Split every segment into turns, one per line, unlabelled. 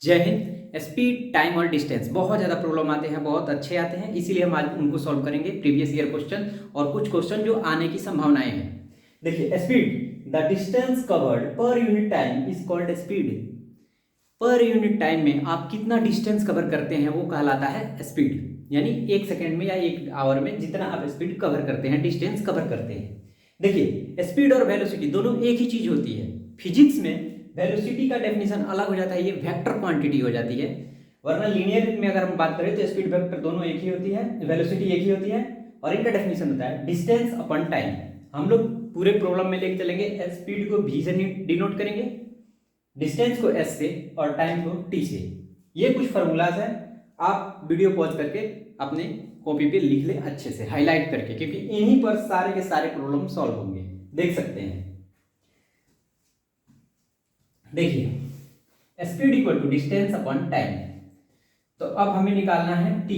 जय Hind. Speed, time और distance बहुत ज़्यादा प्रॉब्लम आते हैं, बहुत अच्छे आते हैं, इसीलिए हम आज उनको सॉल्व करेंगे। प्रीवियस ईयर क्वेश्चन और कुछ क्वेश्चन जो आने की संभावनाएं हैं। देखिए, speed the distance covered per unit time is called speed. Per unit time में आप कितना डिस्टेंस कवर करते हैं वो कहलाता है स्पीड। यानी एक सेकेंड में या एक आवर में जितना आप स्पीड कवर करते हैं, डिस्टेंस कवर करते हैं। देखिए, स्पीड और वेलोसिटी दोनों एक ही चीज होती है। फिजिक्स में वेलोसिटी का डेफिनेशन अलग हो जाता है, ये वेक्टर क्वांटिटी हो जाती है। वरना लीनियर में अगर हम बात करें तो स्पीड वेक्टर दोनों एक ही होती है, वेलोसिटी एक ही होती है। और इनका डेफिनेशन होता है डिस्टेंस अपॉन टाइम। हम लोग पूरे प्रॉब्लम में लेके चलेंगे, स्पीड को v से डिनोट करेंगे, डिस्टेंस को s से और टाइम को t से। ये कुछ फॉर्मूलाज है, आप वीडियो पॉज करके अपने कॉपी पे लिख ले अच्छे से हाईलाइट करके, क्योंकि इन्हीं पर सारे के सारे प्रॉब्लम सॉल्व होंगे। देख सकते हैं, देखिए speed equal to distance upon time. तो अब हमें निकालना है t।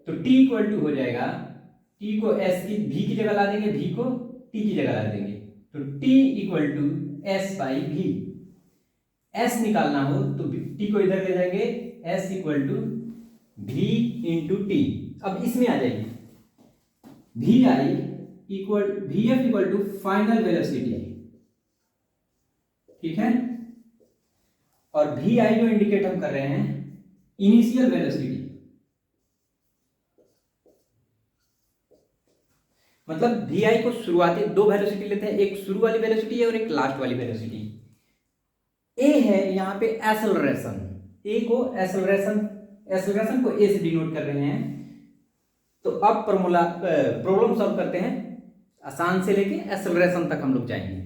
तो t इक्वल टू हो जाएगा, t को s की v की जगह ला देंगे, v को t की जगह ला देंगे। तो t equal to s by v। s निकालना हो तो t को इधर ले जाएंगे, s equal to v into T. अब इसमें आ जाइए, vi equal vf equal to final velocity, ठीक है। और vi जो इंडिकेट हम कर रहे हैं इनिशियल वेलोसिटी, मतलब vi को शुरुआती दो वेलोसिटी लेते हैं, एक शुरू वाली वेलोसिटी है और एक लास्ट वाली वेलोसिटी। a है यहाँ पे एक्सेलरेशन, a को एक्सेलरेशन को a से डिनोट कर रहे हैं। तो अब प्रॉब्लम सॉल्व करते हैं, आसान से लेके एक्सेलरेशन तक हम लोग जाएंगे।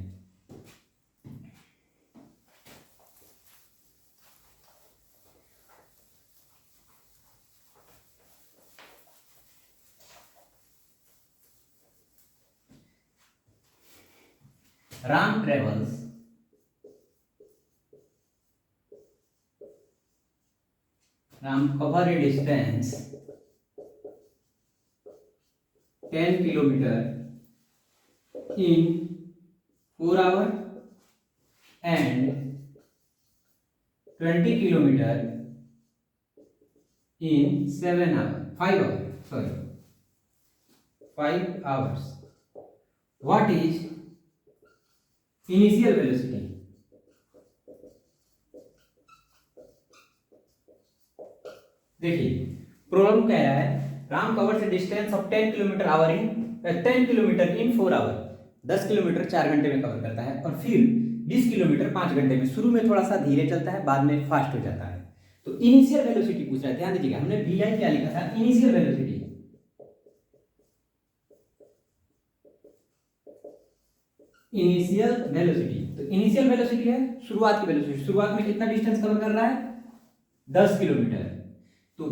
Ram cover a distance 10 kilometer in 4 hours and 20 kilometer in 7 hours, 5 hours, sorry, 5 hours. What is initial velocity? देखिए, प्रॉब्लम कह रहा है Ram covers a distance of 10 kilometre hour in 10 kilometre in 4 hour. 10 kilometre 4 घंटे में कवर करता है, और फिर 20 किलोमीटर 5 घंटे में। शुरू में थोड़ा सा धीरे चलता है, बाद में फास्ट हो जाता है। तो इनिशियल वेलोसिटी पूछ रहा है, ध्यान दीजिएगा, हमने vi क्या लिखा था, इनिशियल वेलोसिटी। इनिशियल वेलोसिटी, तो इनिशियल वेलोसिटी है शुरुआत की वेलोसिटी। शुरुआत में कितना डिस्टेंस कवर कर रहा है, 10 किलोमीटर। तो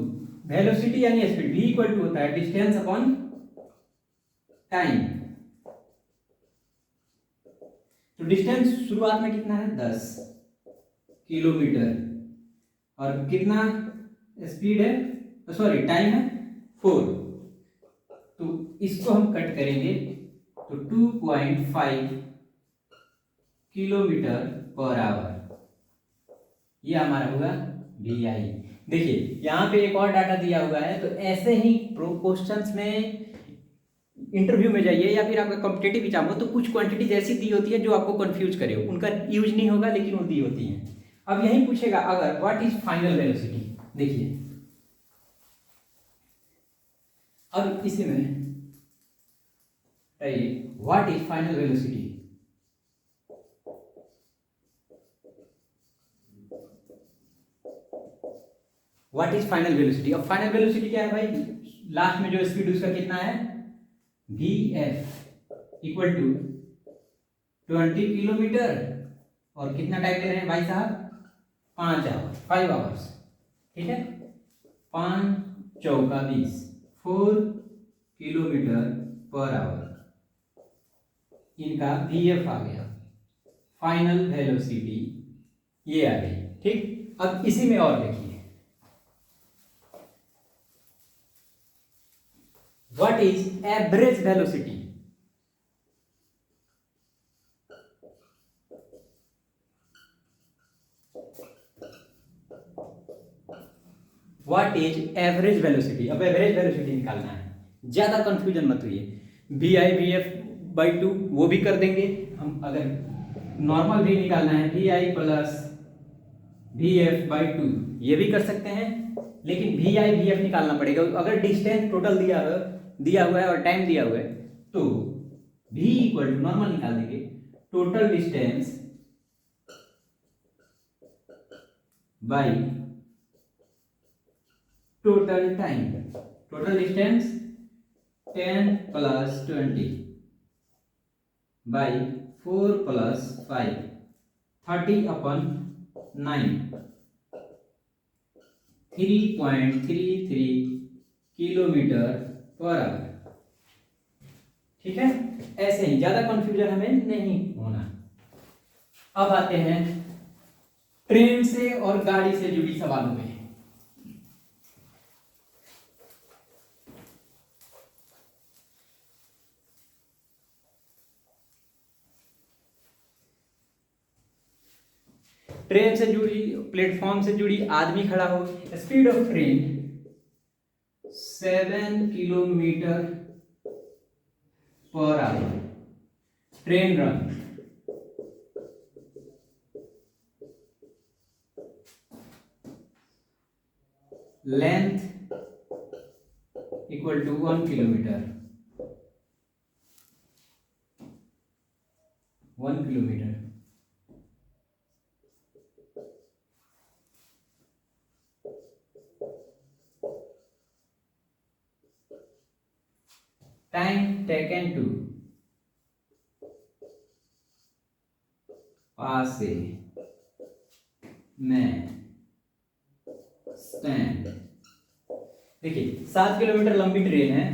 वेलोसिटी यानी स्पीड v इक्वल टू होता है डिस्टेंस अपॉन टाइम। तो डिस्टेंस शुरुआत में कितना है, 10 किलोमीटर, और कितना स्पीड है, सॉरी टाइम है 4। तो इसको हम कट करेंगे तो 2.5 किलोमीटर पर आवर, ये हमारा होगा vi। देखिए यहाँ पे एक और डाटा दिया हुआ है, तो ऐसे ही क्वेश्चंस में इंटरव्यू में जाइए या फिर आपका कॉम्पिटेटिव एग्जाम हो, तो कुछ क्वांटिटीज ऐसी दी होती है जो आपको कंफ्यूज करे, उनका यूज नहीं होगा लेकिन वो दी होती है। अब यही पूछेगा अगर व्हाट इज फाइनल वेलोसिटी। देखिए अब इसी में what is final velocity. What is final velocity. अब फाइनल वेलोसिटी क्या है भाई, लास्ट में जो स्पीड उसका कितना है, vf इक्वल टू 20 किलोमीटर, और कितना टाइम ले रहे हैं भाई साहब, 5 आवर, 5 आवर्स, ठीक है। 5 चौका 20, 4 किलोमीटर पर आवर, इनका vf आ गया, फाइनल वेलोसिटी ये आ गई, ठीक। अब इसी में और देखिए, what is average velocity. What is average velocity. अब एवरेज वेलोसिटी निकालना है, ज़्यादा कंफ्यूजन मत हुई। V I V F by two वो भी कर देंगे हम। अगर नॉर्मल भी निकालना है, V I plus V F by two ये भी कर सकते हैं, लेकिन वी आई वी एफ निकालना पड़ेगा। अगर डिस्टेंस टोटल दिया हुआ है और टाइम दिया हुआ है तो v इक्वल टू नॉर्मल निकाल देंगे, total distance by total time. Total distance 10 plus 20 by 4 plus 5 30/9 3.33 kilometre per hour. ठीक है, ऐसे ही, ज्यादा कंफ्यूजन हमें नहीं होना। अब आते हैं ट्रेन से और गाड़ी से जुड़ी सवालों में। ट्रेन से जुड़ी, प्लेटफॉर्म से जुड़ी, आदमी खड़ा हो, speed of train 7 kilometre per hour, train run length equal to 1 kilometre, 1 kilometre. Time taken to pass से मैं स्टैंड। देखिए 7 किलोमीटर लंबी ट्रेन है,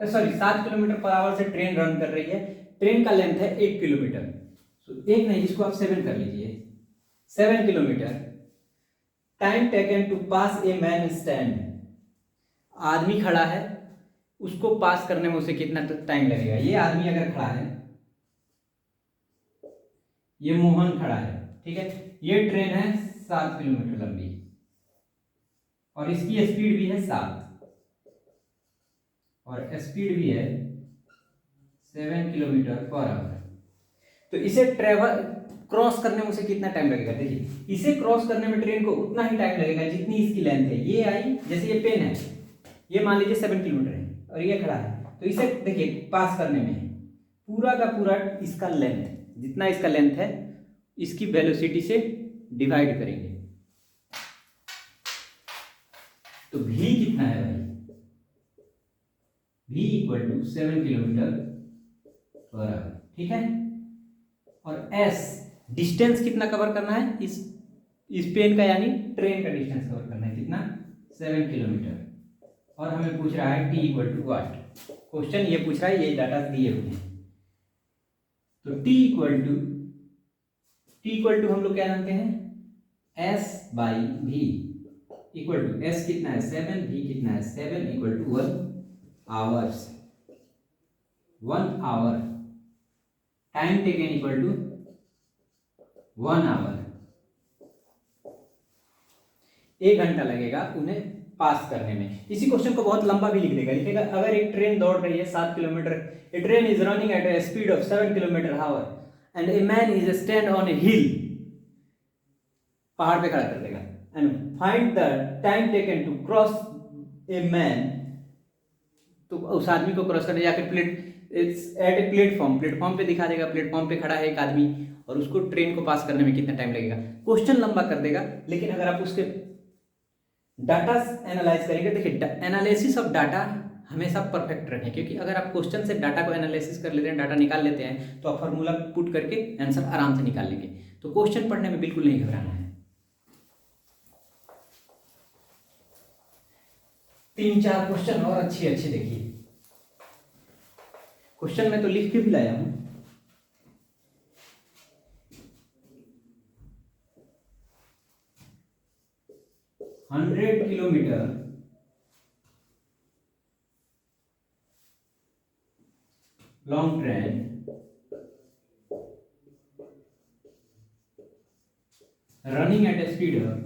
सॉरी 7 किलोमीटर पर आवर से ट्रेन रन कर रही है। ट्रेन का लेंथ है 8 किलोमीटर, तो एक नहीं, इसको आप 7 कर लीजिए, 7 kilometre. Time taken to pass a man stand, आदमी खड़ा है, उसको पास करने में उसे कितना टाइम लगेगा। ये आदमी अगर खड़ा है, ये मोहन खड़ा है, ठीक है, ये ट्रेन है 7 किलोमीटर लंबी और इसकी स्पीड भी है 7 और स्पीड भी है 7 किलोमीटर पर आवर। तो इसे ट्रेवल क्रॉस करने में उसे कितना टाइम लगेगा। देखिए इसे क्रॉस करने में ट्रेन को उतना ही टाइम लगेगा जितनी इसकी लेंथ है। ये आई, जैसे ये पेन है, ये मान लीजिए 7 किलोमीटर है और ये खड़ा है, तो इसे देखिए पास करने में पूरा का पूरा इसका लेंथ, जितना इसका लेंथ है, इसकी वेलोसिटी से डिवाइड करेंगे तो v कितना है भाई, v equal to 7 kilometre per hour. ठीक है, और s डिस्टेंस कितना कवर करना है, इस पेन का यानी ट्रेन का डिस्टेंस कवर करना है, कितना, 7 किलोमीटर। और हमें पूछ रहा है t equal to what, question ये पूछ रहा है, ये डाटा दिए हुए हैं। तो t इक्वल टू हम लोग क्या जानते हैं, s by v equal to, s कितना है 7, v कितना है 7 equal to 1 hours, 1 hour. Time taken equal to 1 hour. 1 घंटा लगेगा उन्हें पास करने में। इसी क्वेश्चन को बहुत लंबा भी लिखेगा, अगर एक ट्रेन दौड़ रही है 7 kilometre, a train is running at a speed of 7 kilometre hour and a man is stand on a hill, पहाड़ पे खड़ा कर देगा, and find the time taken to cross a man, तो उस आदमी को क्रॉस करने, या फिर एट ए प्लेटफॉर्म पे दिखा देगा, प्लेटफॉर्म पे खड़ा है एक आदमी और उसको ट्रेन को पास करने में कितना टाइम लगेगा। क्वेश्चन लंबा कर देगा, लेकिन अगर आप उसके डाटा एनालाइज करेंगे, देखिए एनालिसिस ऑफ डाटा हमेशा परफेक्ट रखें, क्योंकि अगर आप क्वेश्चन से डाटा को एनालिसिस कर लेते हैं, डाटा निकाल लेते हैं, तो आप फार्मूला पुट करके आंसर आराम से निकाल लेंगे। तो क्वेश्चन पढ़ने में बिल्कुल नहीं घबराना है। 3-4 क्वेश्चन और अच्छे देखिए, क्वेश्चन में तो लिख के भी लाया हूं। $100 kilometre long train running at a speed of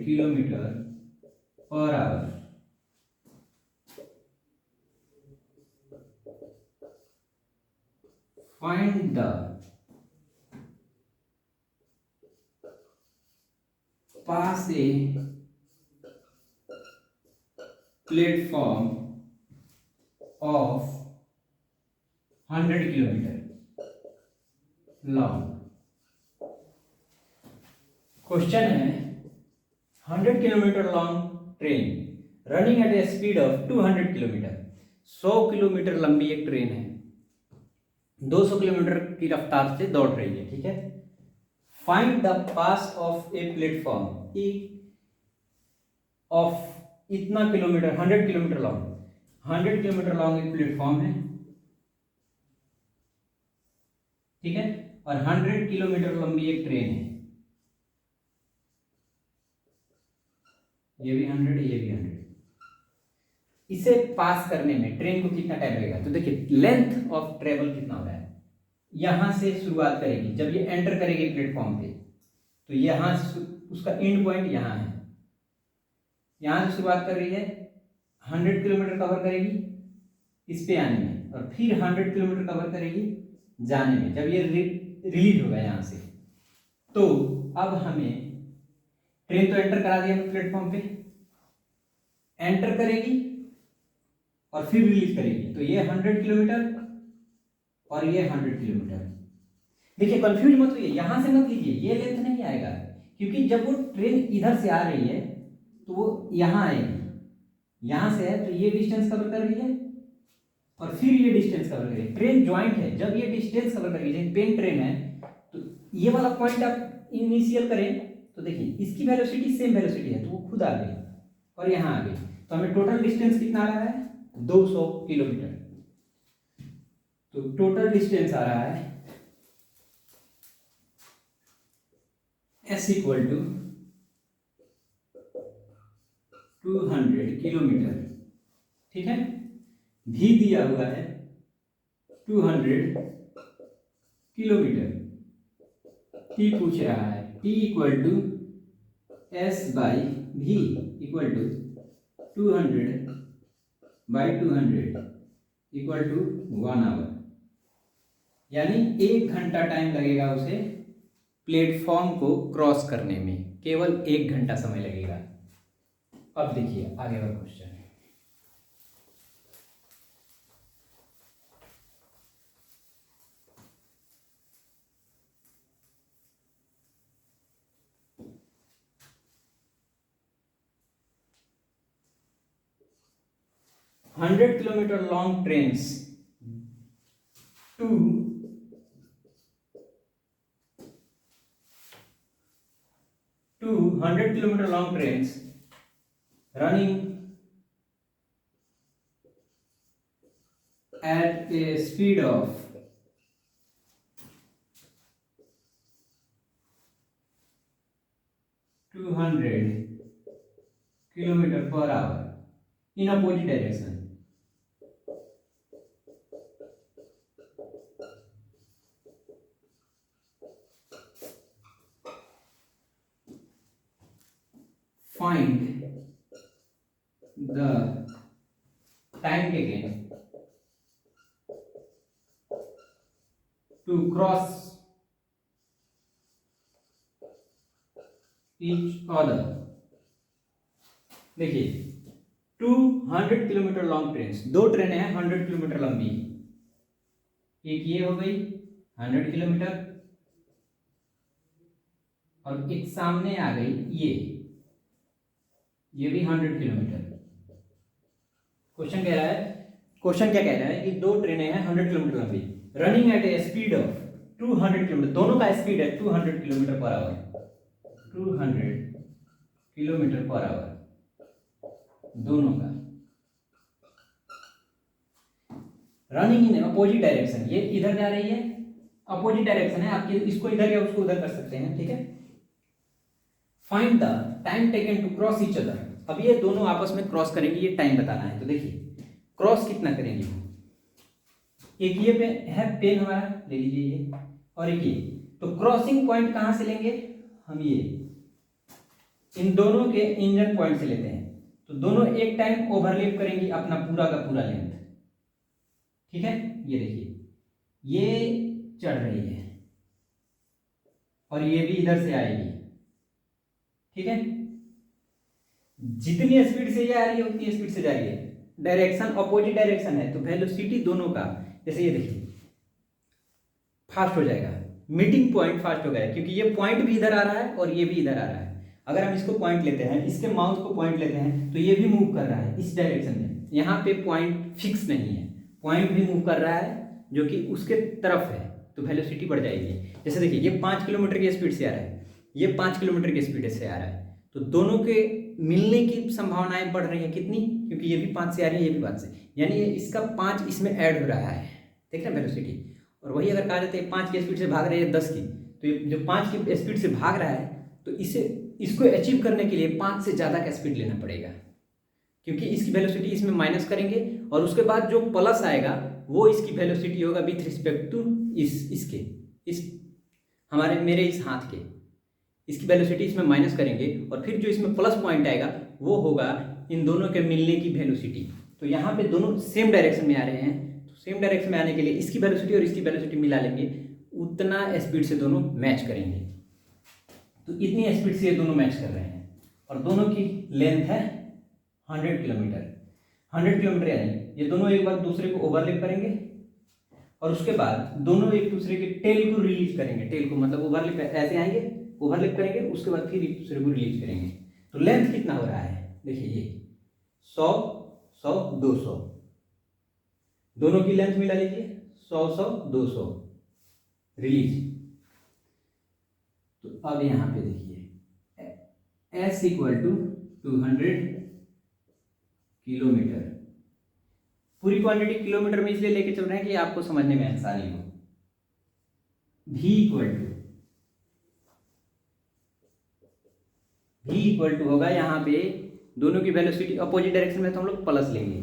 kilometre per our. Find the pass A platform of 100 kilometre long. Question है 100 kilometre long train running at a speed of 200 kilometre. 100 kilometre लंबी एक ट्रेन है, 200 kilometre की रफ्तार से दौड़ रही है, ठीक है। Find the pass of a platform of इतना kilometre, 100 kilometre long, 100 kilometre long एक प्लेटफॉर्म है, ठीक है, और 100 किलोमीटर लंबी एक ट्रेन है। ये भी 100, ये भी 100। इसे पास करने में ट्रेन को कितना टाइम लगेगा? तो देखिए लेंथ ऑफ ट्रेवल कितना हो रहा है। यहां से शुरुआत करेगी, जब ये एंटर करेगी प्लेटफॉर्म पे, तो यहां से उसका एंड पॉइंट यहां है, यहां से शुरुआत कर रही है, 100 किलोमीटर कवर करेगी इस पे आने में, और फिर 100 किलोमीटर कवर करेगी जाने में, जब ये रिलीज होगा यहां से। तो अब हमें ट्रेन तो एंटर करा दिया प्लेटफॉर्म पे, एंटर करेगी और फिर रिलीज करेगी, तो ये 100 किलोमीटर और ये 100 किलोमीटर। देखिए कंफ्यूज मत होइए, यहां से मत लीजिए, ये लेंथ नहीं आएगा, क्योंकि जब वो ट्रेन इधर से आ रही है तो वो यहां आएगी, यहां से है तो ये डिस्टेंस कवर कर रही है और फिर ये डिस्टेंस कवर कर रही है। ट्रेन ज्वाइंट है, जब ये डिस्टेंस कवर कर रही है, पेन ट्रेन है, तो ये वाला पॉइंट आप इनिशियल करें तो देखिए इसकी वेलोसिटी सेम वेलोसिटी है, तो वो खुद आ गई और यहां आ गई, तो हमें टोटल डिस्टेंस कितना आ रहा है? 200 किलोमीटर। तो टोटल डिस्टेंस आ रहा है S इक्वल टू 200 किलोमीटर, ठीक है। भी दिया हुआ है 200 किलोमीटर। T पूछ रहा है, T equal to S by V equal to 200 by 200 equal to 1 hour, यानी 1 घंटा टाइम लगेगा उसे प्लेटफॉर्म को क्रॉस करने में, केवल 1 घंटा समय लगेगा। अब देखिए आगे का क्वेश्चन है। Hundred kilometre long trains two 100 kilometer long trains running at a speed of 200 kilometer per hour in opposite direction. Find the time taken to cross each other. देखिए 200 किलोमीटर लॉन्ग ट्रेन, दो ट्रेनें हैं 100 kilometre लंबी, एक ये हो गई 100 kilometre और एक सामने आ गई ये भी 100 किलोमीटर। क्वेश्चन कह रहा है, क्वेश्चन क्या कह रहा है कि दो ट्रेनें हैं 100 किलोमीटर लंबी, running at a speed of 200 kilometre, दोनों का स्पीड है 200 kilometre per our, 200 kilometre per our दोनों का, रनिंग इन अपोजिट डायरेक्शन, ये इधर जा रही है, अपोजिट डायरेक्शन है, आप इसको इधर या उसको उधर कर सकते हैं, ठीक है। Find the time taken to cross each other, अब ये दोनों आपस में क्रॉस करेंगे, ये टाइम बताना है। तो देखिए क्रॉस कितना करेंगे, एक ये पे है पेन हमारा, ले लीजिए ये, और एक ये, तो क्रॉसिंग पॉइंट कहां से लेंगे हम, ये इन दोनों के इंजन पॉइंट से लेते हैं, तो दोनों एक टाइम ओवरलैप करेंगी अपना पूरा का पूरा लेंथ। ठीक है, ये देखिए ये चढ़ रही है और ये भी इधर से आएगी। ठीक है, जितनी स्पीड से ये आ रही है उतनी स्पीड से जा रही है, डायरेक्शन अपोजिट डायरेक्शन है, तो वेलोसिटी दोनों का, जैसे ये देखिए फास्ट हो जाएगा, मीटिंग पॉइंट फास्ट हो गया क्योंकि ये पॉइंट भी इधर आ रहा है और ये भी इधर आ रहा है। अगर हम इसको पॉइंट लेते हैं, इसके माउथ को पॉइंट लेते हैं, तो ये भी मूव कर रहा है इस डायरेक्शन में। यहाँ पे पॉइंट फिक्स नहीं है, पॉइंट भी मूव कर रहा है जो कि उसके तरफ है, तो वेलोसिटी बढ़ जाएगी। जैसे देखिए ये 5 किलोमीटर की स्पीड से आ रहा है, ये 5 किलोमीटर की स्पीड से आ रहा है, तो दोनों के मिलने की संभावनाएं बढ़ रही है कितनी, क्योंकि ये भी 5 से आ रही है, ये भी 5 से, यानी इसका 5 इसमें ऐड हो रहा है। देख रहे हैं वेलोसिटी। और वही अगर कहा जाता है 5 की स्पीड से भाग रही है 10 की, तो ये जो 5 की स्पीड से भाग रहा है, तो इसको अचीव करने के लिए 5 से ज़्यादा का स्पीड लेना पड़ेगा, क्योंकि इसकी वेलोसिटी इसमें माइनस करेंगे और उसके बाद जो प्लस आएगा वो इसकी वेलोसिटी होगा विथ रिस्पेक्ट टू इस हमारे मेरे इस हाथ के, इसकी वेलोसिटी इसमें माइनस करेंगे और फिर जो इसमें प्लस पॉइंट आएगा वो होगा इन दोनों के मिलने की वेलोसिटी। तो यहाँ पे दोनों सेम डायरेक्शन में आ रहे हैं, तो सेम डायरेक्शन में आने के लिए इसकी वेलोसिटी और इसकी वेलोसिटी मिला लेंगे, उतना स्पीड से दोनों मैच करेंगे। तो इतनी स्पीड से ये दोनों मैच कर रहे हैं और दोनों की लेंथ है 100 किलोमीटर। 100 किलोमीटर यानी ये दोनों एक बार दूसरे को ओवरलैप करेंगे और उसके बाद दोनों एक दूसरे के टेल को रिलीज करेंगे। टेल को मतलब ओवरलैप ऐसे आएंगे, ओवरलैप करेंगे, उसके बाद फिर एक दूसरे को रिलीज करेंगे। तो लेंथ कितना हो रहा है, देखिए ये 100 100 200, दोनों की लेंथ मिला लीजिए, 100 100 200 रिलीज। तो अब यहाँ पे देखिए S इक्वल टू 200 किलोमीटर, पूरी क्वांटिटी किलोमीटर में इसलिए लेके चल रहे हैं कि आपको समझने में आसानी हो। V इक्वल टू होगा यहाँ पे दोनों की वेलोसिटी अपोजिट डायरेक्शन में, तो हम लोग प्लस लेंगे,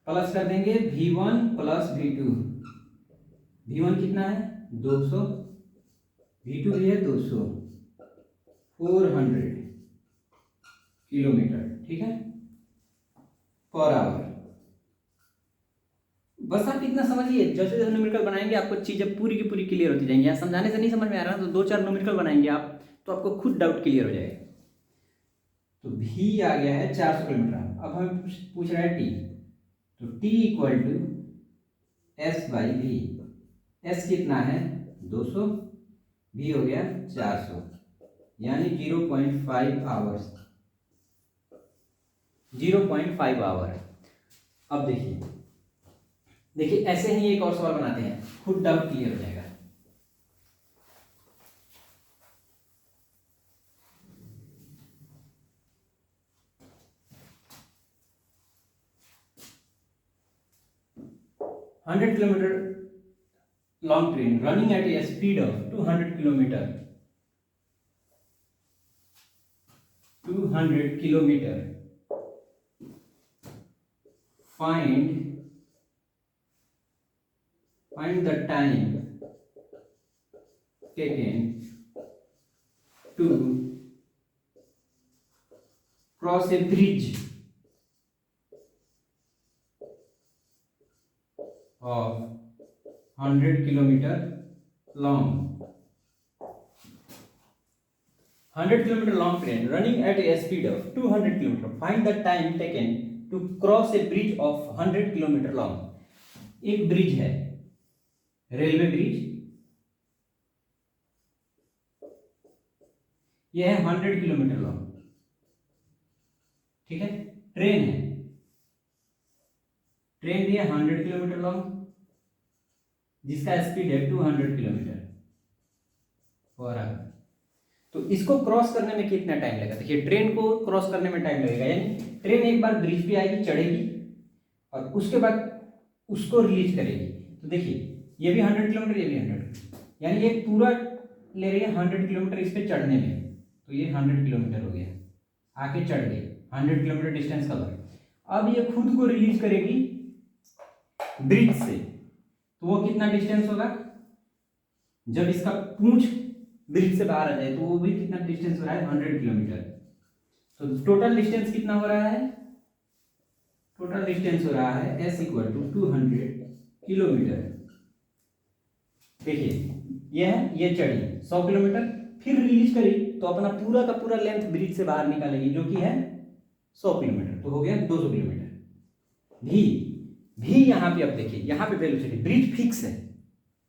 प्लस कर देंगे V1 प्लस V2। V1 कितना है 200, V2 भी है 200, 400 किलोमीटर, ठीक है, पर आवर। बस आप इतना समझिए, जैसे जैसे न्यूमेरिकल बनाएंगे आपको चीजें पूरी की पूरी क्लियर होती जाएंगी। यहाँ समझाने से नहीं समझ में आ रहा, तो 2-4 न्यूमेरिकल बनाएंगे आप, तो आपको खुद डाउट क्लियर हो जाएगा। तो V आ गया है 400 किलोमीटर। अब हमें पूछ रहा है T, तो T equal to S by V। S कितना है 200, V हो गया 400, यानी 0.5 आवर्स, 0.5 आवर। अब देखिए ऐसे ही एक और सवाल बनाते हैं, खुद डाउट क्लियर हो जाएगा। $100 kilometre long train running at a speed of 200 kilometre, 200 kilometre, find the time taken to cross a bridge of 100 kilometer long. 100 kilometer long train running at a speed of 200 kilometer. Find the time taken to cross a bridge of 100 kilometer long. एक bridge है, railway bridge, यह है 100 kilometre long, ठीक है। Train है, train भी है 100 kilometre long, जिसका स्पीड है 200 किलोमीटर पर आवर। तो इसको क्रॉस करने में कितना टाइम लगेगा, देखिए ट्रेन को क्रॉस करने में टाइम लगेगा, यानी ट्रेन एक बार ब्रिज पे आएगी, चढ़ेगी और उसके बाद उसको रिलीज करेगी। तो देखिए ये भी 100 किलोमीटर, ये भी 100, यानी ये पूरा ले रही है 100 किलोमीटर इस पे चढ़ने में, तो ये 100 किलोमीटर हो गया, आके चढ़ गई, 100 किलोमीटर डिस्टेंस कवर। अब ये खुद को रिलीज करेगी ब्रिज से, तो वो कितना डिस्टेंस होगा, जब इसका पूंछ ब्रिज से बाहर आ जाए तो वो भी कितना डिस्टेंस हो रहा है 100 किलोमीटर। तो टोटल डिस्टेंस कितना हो रहा है, टोटल डिस्टेंस हो रहा है s इक्वल टू 200 किलोमीटर। देखिए ये चढ़ी 100 किलोमीटर, फिर रिलीज करी तो अपना पूरा का पूरा लेंथ ब्रिज से बाहर निकालेगी जो कि है 100 किलोमीटर, तो हो गया 200 किलोमीटर। भी यहाँ पे अब देखिए, यहाँ पे वेलोसिटी, ब्रिज फिक्स है,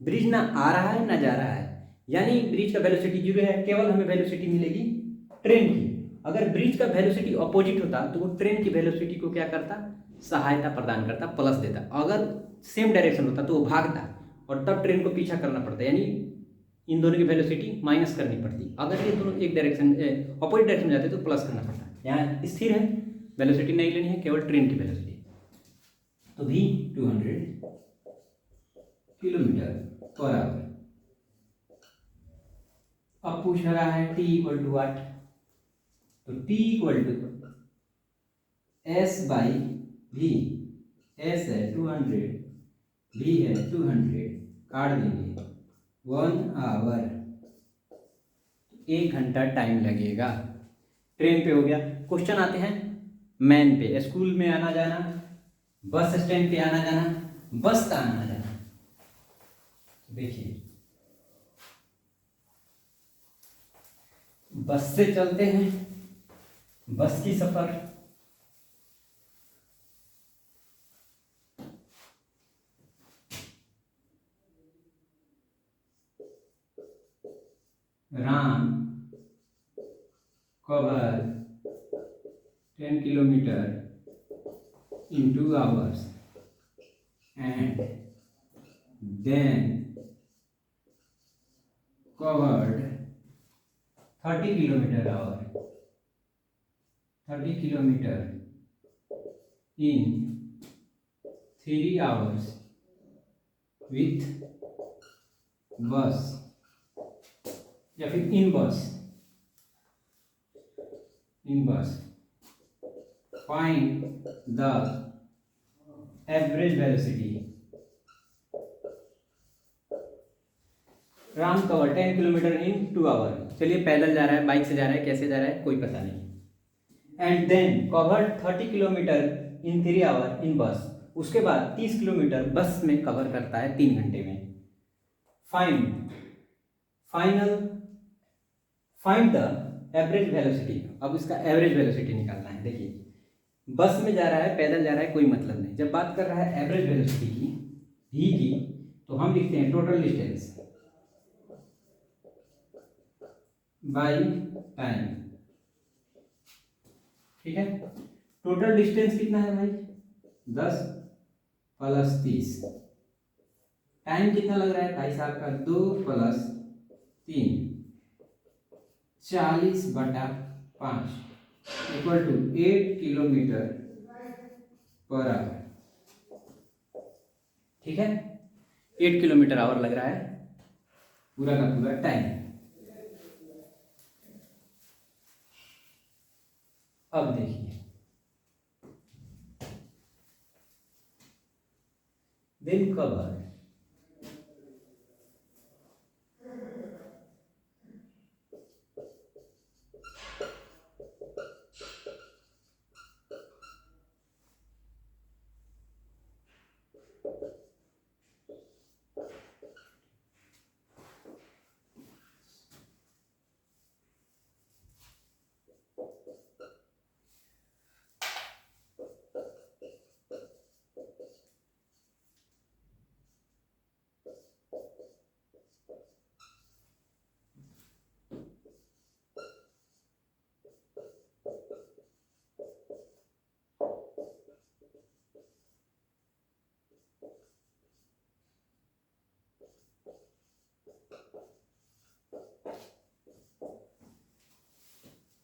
ब्रिज ना आ रहा है ना जा रहा है, यानी ब्रिज का वेलोसिटी 0 है, केवल हमें वेलोसिटी मिलेगी ट्रेन की। अगर ब्रिज का वेलोसिटी अपोजिट होता तो वो ट्रेन की वेलोसिटी को क्या करता, सहायता प्रदान करता, प्लस देता। अगर सेम डायरेक्शन होता तो वो भागता और तब ट्रेन को पीछा करना पड़ता, यानी इन दोनों की वेलोसिटी माइनस करनी पड़ती। अगर ये दोनों एक डायरेक्शन अपोजिट डायरेक्शन में जाते तो प्लस करना पड़ता। यहाँ स्थिर है, वेलोसिटी नहीं लेनी है, केवल ट्रेन की वेलोसिटी। तो भी 200 किलोमीटर पर आवर। अब पूछ रहा है t इक्वल टू वाट, तो t equal to s by v। s है 200, v है 200, काट देंगे 1 आवर, 1 घंटा टाइम लगेगा। ट्रेन पे हो गया। क्वेश्चन आते हैं मैन पे, स्कूल में आना जाना, बस स्टैंड पे आना जाना, बस का आना जाना। देखिए बस से चलते हैं, बस की सफर, Ram cover 10 kilometer in 2 hours and then covered 30 kilometer hour 30 kilometer in 3 hours with bus या फिर इन बस find the average velocity। Ram cover 10 kilometre in 2 hour, चलिए पैदल जा रहा है, बाइक से जा रहा है, कैसे जा रहा है कोई पता नहीं। And then cover 30 kilometre in 3 hour in bus, उसके बाद 30 किलोमीटर बस में कवर करता है 3 घंटे में। Find the average velocity. अब इसका एवरेज वेलोसिटी निकालना है। देखिए बस में जा रहा है, पैदल जा रहा है, कोई मतलब नहीं। जब बात कर रहा है एवरेज वेलोसिटी की, v की, तो हम लिखते हैं टोटल डिस्टेंस बाई टाइम। ठीक है, टोटल डिस्टेंस कितना है भाई, 10 प्लस 30। टाइम कितना लग रहा है भाई साहब का, 2 plus 3, 40/5 equal to 8 kilometre per hour. ठीक है, 8 किलोमीटर आवर लग रहा है पूरा का पूरा टाइम। अब देखिए then cover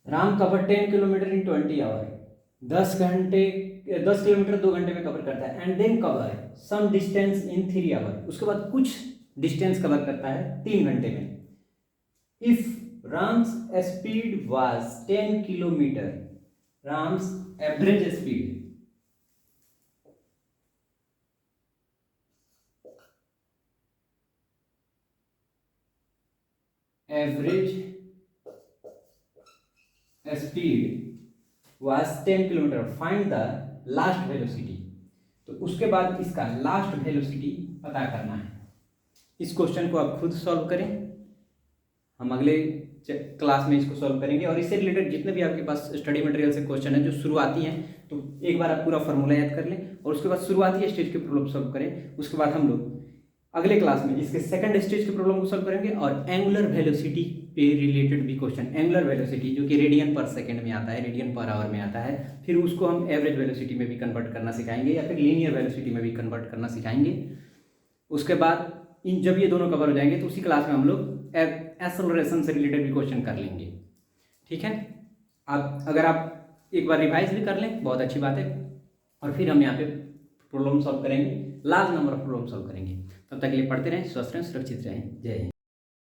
Ram cover 10 kilometre in 20 hour, 10 kilometre 2 घंटे में कवर करता है। And then cover some distance in 3 hour, उसके बाद कुछ डिस्टेंस कवर करता है 3 घंटे में। If Ram's speed was 10 kilometre, Ram's average speed, average speed was 10 kilometre, find the last velocity. तो उसके बाद इसका लास्ट वेलोसिटी पता करना है। इस क्वेश्चन को आप खुद सॉल्व करें, हम अगले क्लास में इसको सॉल्व करेंगे। और इससे रिलेटेड जितने भी आपके पास स्टडी मटेरियल से क्वेश्चन है जो शुरुआती हैं, तो एक बार आप पूरा फॉर्मूला याद कर लें और उसके बाद शुरुआती स्टेज के प्रॉब्लम सॉल्व करें। उसके बाद हम लोग अगले क्लास में इसके सेकंड स्टेज के प्रॉब्लम को सॉल्व करेंगे और एंगुलर वेलोसिटी पे रिलेटेड भी क्वेश्चन, एंगुलर वेलोसिटी जो कि रेडियन पर सेकंड में आता है, रेडियन पर आवर में आता है, फिर उसको हम एवरेज वेलोसिटी में भी कन्वर्ट करना सिखाएंगे या फिर लीनियर वेलोसिटी में भी कन्वर्ट करना सिखाएंगे। उसके बाद इन जब ये दोनों कवर हो जाएंगे तो उसी क्लास में हम लोग एक्सेलरेशन से रिलेटेड भी क्वेश्चन कर लेंगे। ठीक है, आप अगर आप एक बार रिवाइज भी कर लें बहुत अच्छी बात है, और फिर हम यहाँ पे प्रॉब्लम सॉल्व करेंगे, large number of problem solve करेंगे। तब तक के लिए पढ़ते रहें, स्वस्थ रहें, सुरक्षित रहें। जय हिंद।